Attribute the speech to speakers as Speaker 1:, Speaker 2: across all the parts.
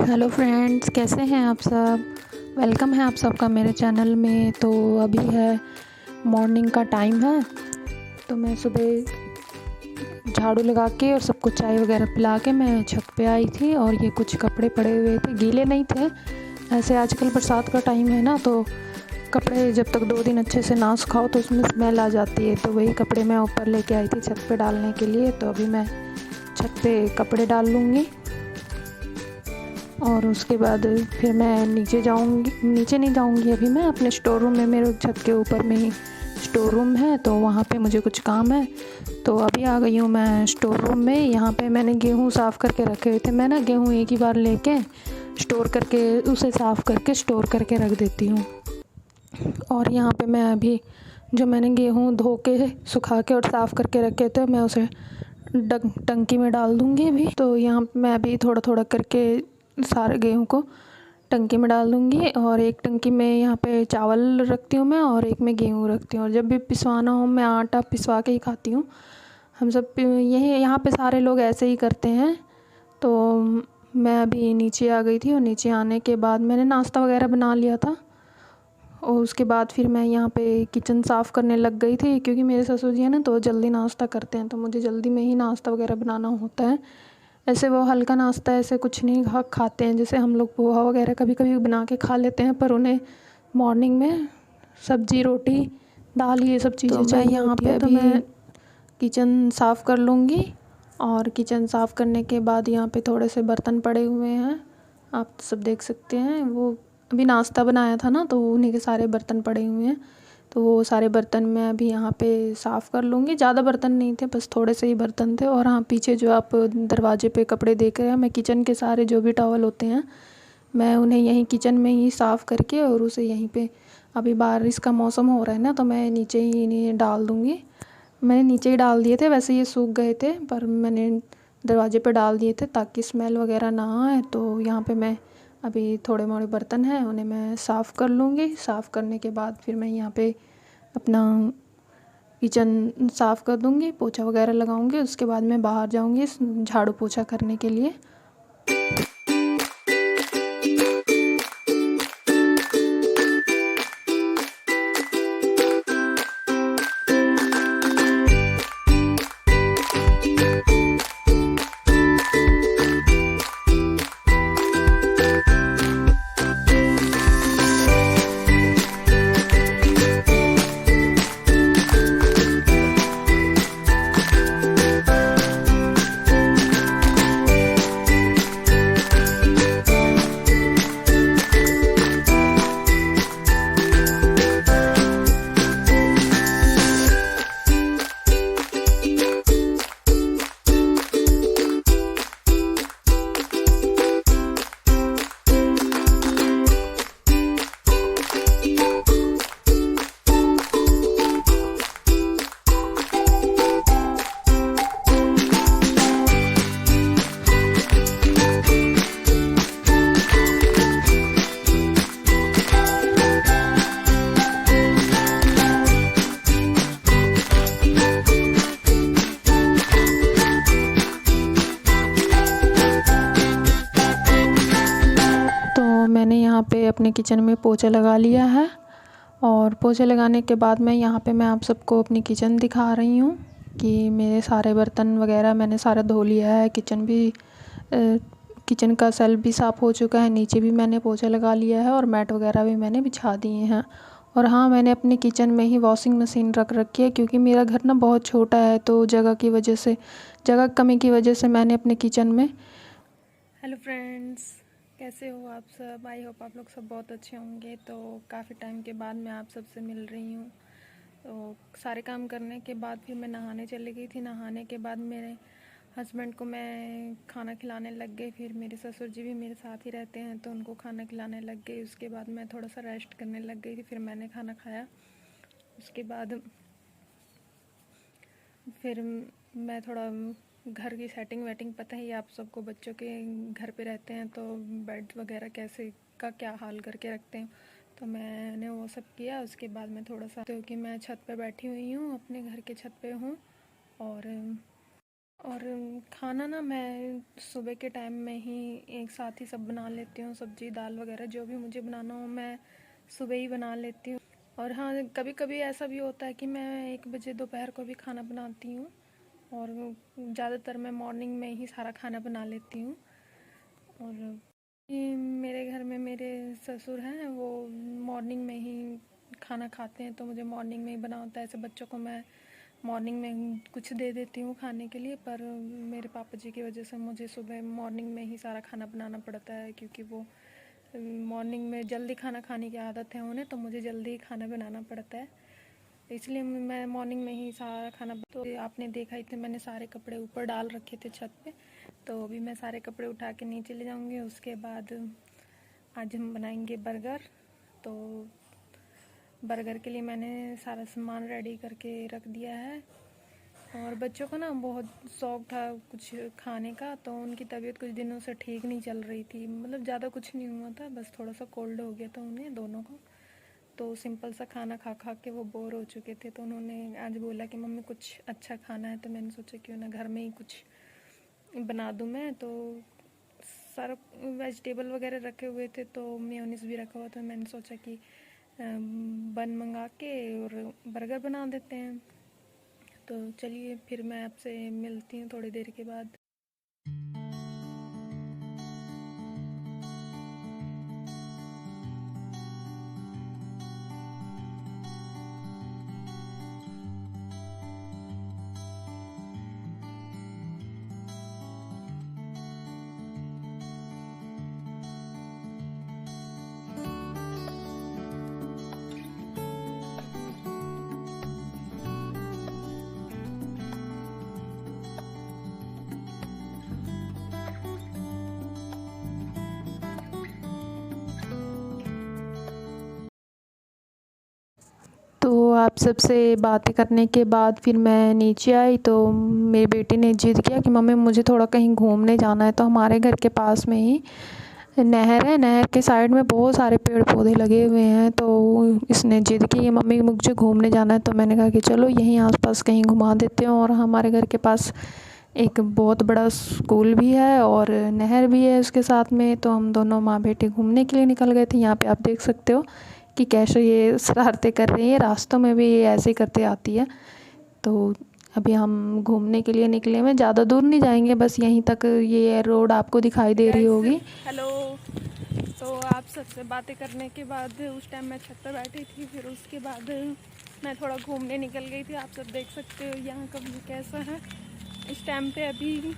Speaker 1: Hello friends, कैसे हैं आप सब। वेलकम है आप सबका मेरे चैनल में। तो अभी है मॉर्निंग का टाइम है, तो मैं सुबह झाड़ू लगा के और सबको चाय वगैरह पिला के मैं छत पे आई थी। और ये कुछ कपड़े पड़े हुए थे, गीले नहीं थे। ऐसे आजकल बरसात का टाइम है ना, तो कपड़े जब तक 2 दिन अच्छे से ना सुखाओ तो उसमें स्मेल आ जाती है। तो वही कपड़े मैं ऊपर लेके आई थी छत पे डालने के लिए। तो अभी मैं छत पे कपड़े डाल लूँगी और उसके बाद फिर मैं नीचे जाऊंगी। नीचे नहीं जाऊंगी अभी, मैं अपने स्टोर रूम में, मेरे छत के ऊपर में ही स्टोर रूम है, तो वहाँ पे मुझे कुछ काम है। तो अभी आ गई हूँ मैं स्टोर रूम में। यहाँ पे मैंने गेहूँ साफ़ करके रखे हुए थे। मैं ना गेहूँ एक ही बार लेके स्टोर करके उसे साफ़ करके स्टोर करके रख देती हूँ। और यहाँ पे मैं अभी जो मैंने गेहूँ धो के सुखा के और साफ़ करके रखे थे, मैं उसे टंकी में डाल दूँगी अभी। तो यहाँ मैं अभी थोड़ा थोड़ा करके सारे गेहूँ को टंकी में डाल दूँगी। और एक टंकी में यहाँ पे चावल रखती हूँ मैं, और एक में गेहूँ रखती हूँ। और जब भी पिसवाना हो, मैं आटा पिसवा के ही खाती हूँ। हम सब यही यहाँ पे सारे लोग ऐसे ही करते हैं। तो मैं अभी नीचे आ गई थी, और नीचे आने के बाद मैंने नाश्ता वगैरह बना लिया था। और उसके बाद फिर मैं यहाँ पे किचन साफ़ करने लग गई थी, क्योंकि मेरे ससुर जी हैं ना, तो जल्दी नाश्ता करते हैं, तो मुझे जल्दी में ही नाश्ता वगैरह बनाना होता है। ऐसे वो हल्का नाश्ता ऐसे कुछ नहीं खाते हैं। जैसे हम लोग पोहा वगैरह कभी कभी बना के खा लेते हैं, पर उन्हें मॉर्निंग में सब्जी रोटी दाल ये सब चीज़ें चाहिए। यहाँ पे तो मैं किचन साफ़ कर लूँगी। और किचन साफ़ करने के बाद यहाँ पे थोड़े से बर्तन पड़े हुए हैं, आप सब देख सकते हैं। वो अभी नाश्ता बनाया था ना, तो उन्हीं के सारे बर्तन पड़े हुए हैं। तो वो सारे बर्तन मैं अभी यहाँ पे साफ़ कर लूँगी। ज़्यादा बर्तन नहीं थे, बस थोड़े से ही बर्तन थे। और हाँ, पीछे जो आप दरवाजे पे कपड़े देख रहे हैं, मैं किचन के सारे जो भी टॉवल होते हैं, मैं उन्हें यहीं किचन में ही साफ़ करके और उसे यहीं पे, अभी बारिश का मौसम हो रहा है ना, तो मैं नीचे ही इन्हें डाल दूँगी। मैंने नीचे ही डाल दिए थे, वैसे ये सूख गए थे, पर मैंने दरवाजे पे डाल दिए थे ताकि स्मेल वगैरह ना आए। तो यहाँ पे मैं अभी थोड़े मोड़े बर्तन हैं, उन्हें मैं साफ़ कर लूँगी। साफ़ करने के बाद फिर मैं यहाँ पे अपना किचन साफ़ कर दूँगी, पोछा वगैरह लगाऊँगी। उसके बाद मैं बाहर जाऊँगी झाड़ू पोछा करने के लिए। मैंने यहाँ पे अपने किचन में पोछा लगा लिया है। और पोछे लगाने के बाद मैं यहाँ पे मैं आप सबको अपनी किचन दिखा रही हूँ कि मेरे सारे बर्तन वगैरह मैंने सारा धो लिया है। किचन का सेल्फ भी साफ़ हो चुका है, नीचे भी मैंने पोछा लगा लिया है, और मैट वगैरह भी मैंने बिछा दिए हैं। और हाँ, मैंने अपने किचन में ही वॉशिंग मशीन रख रखी है, क्योंकि मेरा घर ना बहुत छोटा है, तो जगह कमी की वजह से मैंने अपने किचन में। हेलो फ्रेंड्स, कैसे हो आप सब। आई होप आप लोग सब बहुत अच्छे होंगे। तो काफ़ी टाइम के बाद मैं आप सबसे मिल रही हूँ। तो सारे काम करने के बाद फिर मैं नहाने चली गई थी। नहाने के बाद मेरे हस्बैंड को मैं खाना खिलाने लग गई। फिर मेरे ससुर जी भी मेरे साथ ही रहते हैं, तो उनको खाना खिलाने लग गई। उसके बाद मैं थोड़ा सा रेस्ट करने लग गई थी। फिर मैंने खाना खाया। उसके बाद फिर मैं थोड़ा घर की सेटिंग वेटिंग, पता ही आप सबको, बच्चों के घर पे रहते हैं तो बेड वगैरह कैसे का क्या हाल करके रखते हैं, तो मैंने वो सब किया। उसके बाद मैं थोड़ा सा, क्योंकि मैं छत पे बैठी हुई हूँ, अपने घर के छत पे हूँ। और खाना ना मैं सुबह के टाइम में ही एक साथ ही सब बना लेती हूँ। सब्जी दाल वगैरह जो भी मुझे बनाना हो मैं सुबह ही बना लेती हूँ। और हाँ, कभी कभी ऐसा भी होता है कि मैं 1 बजे दोपहर को भी खाना बनाती हूँ, और ज़्यादातर मैं मॉर्निंग में ही सारा खाना बना लेती हूँ। और ये मेरे घर में मेरे ससुर हैं, वो मॉर्निंग में ही खाना खाते हैं, तो मुझे मॉर्निंग में ही बनाना होता है। ऐसे बच्चों को मैं मॉर्निंग में कुछ दे देती हूँ खाने के लिए, पर मेरे पापा जी की वजह से मुझे सुबह मॉर्निंग में ही सारा खाना बनाना पड़ता है, क्योंकि वो मॉर्निंग में जल्दी खाना खाने की आदत है उन्हें, तो मुझे जल्दी ही खाना बनाना पड़ता है। इसलिए मैं मॉर्निंग में ही सारा खाना। तो आपने देखा ही थे, मैंने सारे कपड़े ऊपर डाल रखे थे छत पे, तो अभी मैं सारे कपड़े उठा के नीचे ले जाऊंगी। उसके बाद आज हम बनाएंगे बर्गर। तो बर्गर के लिए मैंने सारा सामान रेडी करके रख दिया है। और बच्चों को ना बहुत शौक़ था कुछ खाने का, तो उनकी तबीयत कुछ दिनों से ठीक नहीं चल रही थी। मतलब ज़्यादा कुछ नहीं हुआ था, बस थोड़ा सा कोल्ड हो गया था उन्हें दोनों को। तो सिंपल सा खाना खा खा के वो बोर हो चुके थे, तो उन्होंने आज बोला कि मम्मी कुछ अच्छा खाना है। तो मैंने सोचा क्यों ना घर में ही कुछ बना दूँ मैं। तो सारा वेजिटेबल वगैरह रखे हुए थे, तो मेयोनीज भी रखा हुआ था। मैंने सोचा कि बन मंगा के और बर्गर बना देते हैं। तो चलिए फिर मैं आपसे मिलती हूँ थोड़ी देर के बाद। तो आप सबसे बातें करने के बाद फिर मैं नीचे आई, तो मेरी बेटी ने जिद किया कि मम्मी मुझे थोड़ा कहीं घूमने जाना है। तो हमारे घर के पास में ही नहर है, नहर के साइड में बहुत सारे पेड़ पौधे लगे हुए हैं। तो इसने जिद की मम्मी मुझे घूमने जाना है, तो मैंने कहा कि चलो यहीं आसपास कहीं घुमा देते हो। और हमारे घर के पास एक बहुत बड़ा स्कूल भी है और नहर भी है उसके साथ में। तो हम दोनों माँ बेटे घूमने के लिए निकल गए थे। यहाँ पे आप देख सकते हो कि कैसे ये शरारतें कर रही है, रास्तों में भी ये ऐसे करते आती है। तो अभी हम घूमने के लिए निकले हैं, ज़्यादा दूर नहीं जाएंगे, बस यहीं तक। ये रोड आपको दिखाई दे रही होगी।
Speaker 2: हेलो। तो आप सबसे बातें करने के बाद उस टाइम मैं छत पर बैठी थी, फिर उसके बाद मैं थोड़ा घूमने निकल गई थी। आप सब देख सकते हो यहाँ का व्यू कैसा है इस टाइम पे। अभी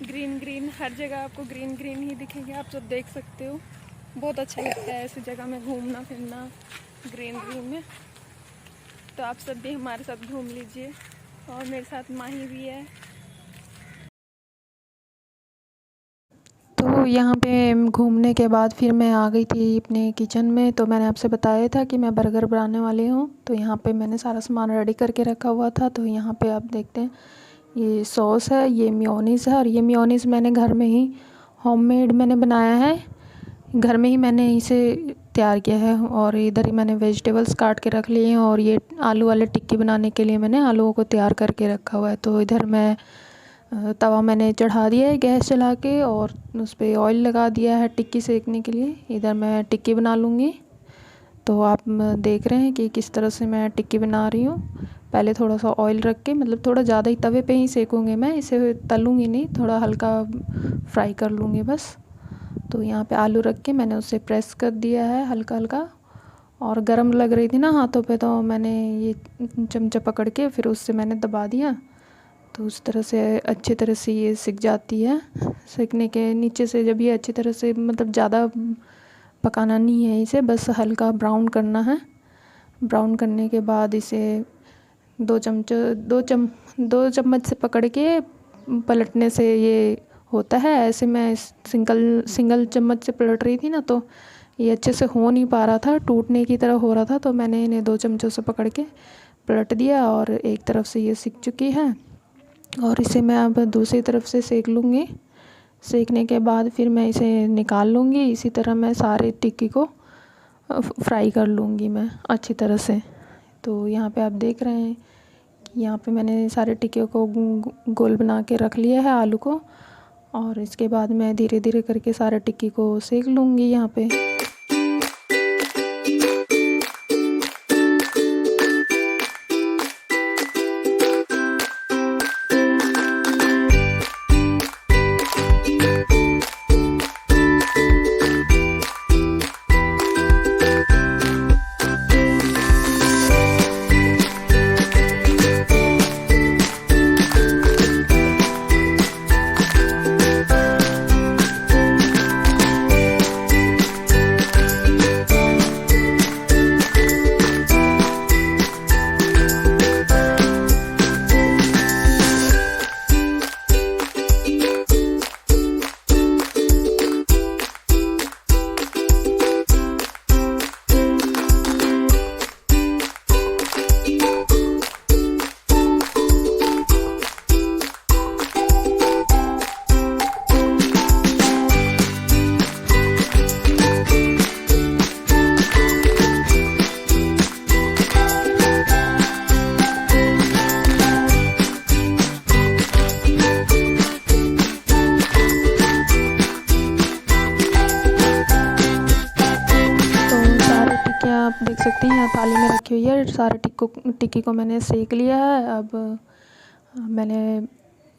Speaker 2: ग्रीन ग्रीन हर जगह आपको ग्रीन ग्रीन ही दिखेंगे, आप सब देख सकते हो। बहुत अच्छा लगता है ऐसी जगह में घूमना फिरना ग्रीन ग्रीन में। तो आप सब भी हमारे साथ घूम लीजिए। और मेरे साथ माही भी है।
Speaker 1: तो यहाँ पे घूमने के बाद फिर मैं आ गई थी अपने किचन में। तो मैंने आपसे बताया था कि मैं बर्गर बनाने वाली हूँ। तो यहाँ पे मैंने सारा सामान रेडी करके रखा हुआ था। तो यहाँ पे आप देखते हैं ये सॉस है, ये मेयोनीज़ है। और ये मेयोनीज़ मैंने घर में ही होममेड मैंने बनाया है, घर में ही मैंने इसे तैयार किया है। और इधर ही मैंने वेजिटेबल्स काट के रख लिए हैं। और ये आलू वाले टिक्की बनाने के लिए मैंने आलूओं को तैयार करके रखा हुआ है। तो इधर मैं तवा मैंने चढ़ा दिया है गैस चला के, और उस पर ऑयल लगा दिया है टिक्की सेकने के लिए। इधर मैं टिक्की बना लूँगी। तो आप देख रहे हैं कि किस तरह से मैं टिक्की बना रही हूँ। पहले थोड़ा सा ऑयल रख के, मतलब थोड़ा ज़्यादा ही तवे पे ही सेकूँगी मैं, इसे तलूँगी नहीं, थोड़ा हल्का फ्राई कर लूँगी बस। तो यहाँ पे आलू रख के मैंने उसे प्रेस कर दिया है हल्का हल्का। और गर्म लग रही थी ना हाथों पे, तो मैंने ये चमचा पकड़ के फिर उससे मैंने दबा दिया। तो उस तरह से अच्छी तरह से ये सिक जाती है। सेकने के नीचे से जब ये अच्छी तरह से, मतलब ज़्यादा पकाना नहीं है इसे, बस हल्का ब्राउन करना है। ब्राउन करने के बाद इसे 2 चम्मच से पकड़ के पलटने से ये होता है। ऐसे मैं सिंगल चम्मच से पलट रही थी ना, तो ये अच्छे से हो नहीं पा रहा था, टूटने की तरह हो रहा था। तो मैंने इन्हें 2 चम्मचों से पकड़ के पलट दिया, और एक तरफ से ये सिक चुकी है। और इसे मैं अब दूसरी तरफ से सेक लूँगी। सेकने के बाद फिर मैं इसे निकाल लूँगी। इसी तरह मैं सारे टिक्की को फ्राई कर लूँगी मैं अच्छी तरह से। तो यहाँ पे आप देख रहे हैं यहाँ पे मैंने सारे टिक्के को गोल बना के रख लिया है आलू को, और इसके बाद मैं धीरे धीरे करके सारे टिक्की को सेक लूँगी यहाँ पे। आप देख सकते हैं यहाँ थाली में रखी हुई है, सारे टिक्की को मैंने सेक लिया है। अब मैंने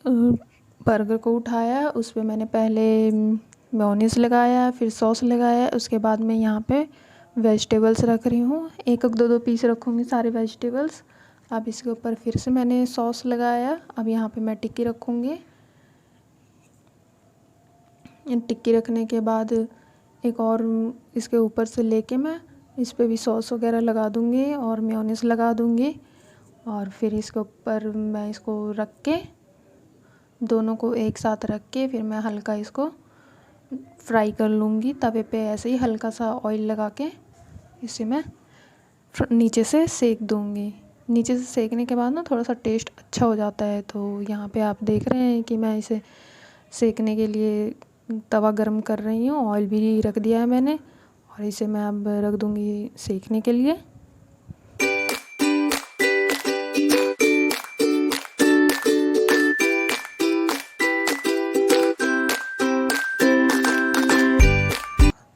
Speaker 1: बर्गर को उठाया, उस पर मैंने पहले मेयोनीज़ लगाया, फिर सॉस लगाया, उसके बाद मैं यहाँ पे वेजिटेबल्स रख रही हूँ। एक दो पीस रखूँगी सारे वेजिटेबल्स। अब इसके ऊपर फिर से मैंने सॉस लगाया। अब यहाँ पे मैं टिक्की रखूँगी। टिक्की रखने के बाद एक और इसके ऊपर से लेके मैं इस पे भी सॉस वगैरह लगा दूँगी और मेयोनीज़ लगा दूँगी, और फिर इसके ऊपर मैं इसको रख के, दोनों को एक साथ रख के फिर मैं हल्का इसको फ्राई कर लूँगी तवे पे। ऐसे ही हल्का सा ऑयल लगा के इसे मैं नीचे से सेक दूँगी। नीचे से सेकने के बाद ना थोड़ा सा टेस्ट अच्छा हो जाता है। तो यहाँ पे आप देख रहे हैं कि मैं इसे सेकने के लिए तवा गरम कर रही हूँ, ऑयल भी रख दिया है मैंने, और इसे मैं अब रख दूँगी सेकने के लिए।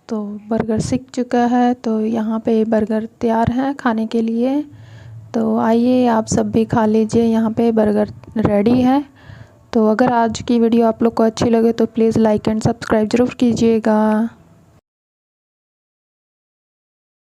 Speaker 1: तो बर्गर सिक चुका है, तो यहाँ पे बर्गर तैयार है खाने के लिए। तो आइए आप सब भी खा लीजिए, यहाँ पे बर्गर रेडी है। तो अगर आज की वीडियो आप लोग को अच्छी लगे तो प्लीज़ लाइक एंड सब्सक्राइब ज़रूर कीजिएगा।